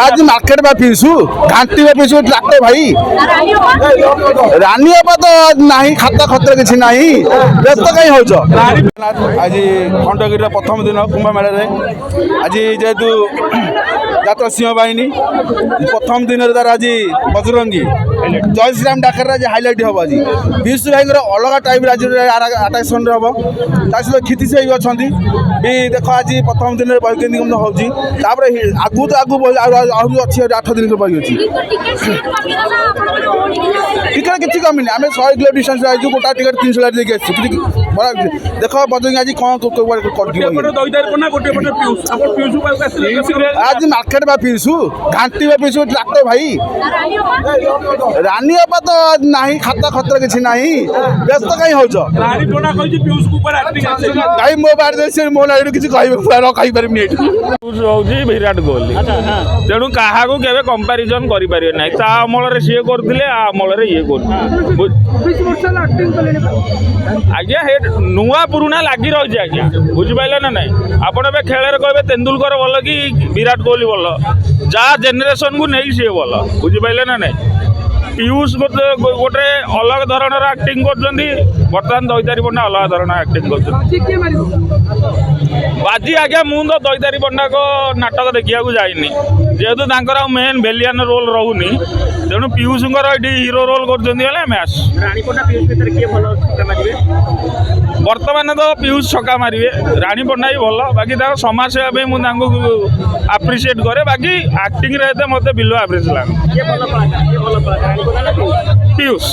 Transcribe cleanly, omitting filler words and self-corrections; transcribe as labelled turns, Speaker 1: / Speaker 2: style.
Speaker 1: आज मार्केट में पीसू घाटी में पीसू ट्रैक्टर भाई रानी बाबा तो नहीं खाता खतरा किसी नहीं व्यस्त कहीं हो आज खंडगिरी प्रथम दिन कुंभ मेला आज जेहेतु जात सिंह बाहिनी प्रथम दिन तार आज बजरंगी जय श्रीराम डाकर आज हाइलाइट हम आज पीयूष भाई अलग टाइप आज आट्राक्शन हम सहित क्षितिश भाई अच्छा भी देख आज प्रथम दिन वैकेंद्रिक होगी आगू तो आगू आहरी अच्छी 8 दिन बही अच्छी टिकेट किसी कमी आम 100 किलो डिस्टेंस आई गोटा टिकेट 300 देखिए देख बजरंगी आज कौन आज मार्केट में पीसू घाटी में पीसू ट्रैक्टर भाई रानी बाबा तो नहीं खाता खतरा किसी नहीं व्यस्त कहीं हो भाई मो बारे मो लाइट किसी कहीपर
Speaker 2: विराट कोहली तेणु क्या कंपारिजन करें ना ता अमल सी करते अमल ये आज्ञा नुआ पुराणा लगी रही आज्ञा बुझिपारे ना ना आपड़ ए खेल कहे तेंदुलकर भल कि विराट कोहली भल जहाँ जेनेरेशन को नहीं सी भल बुझिपारे ना ना पीयूष गोटे अलग धरण एक्टिंग कर बर्तमान दैतारी पंडा अलग धरण एक्टिंग कर बाजी आज्ञा मुझे तो दैतारी पंडा को नाटक देखा जाइनी जेहेतु मेन भेलियन रोल रोनी तेणु पीयूष ये हीरो रोल कर मैच बर्तमान तो पीयूष छक्का मारे रानी पंडा ही भल बाकी समाज सेवा मुझे आप्रिसीएट करे बाकी एक्टिंग मत बिलो एवरेज लगे पीयूष।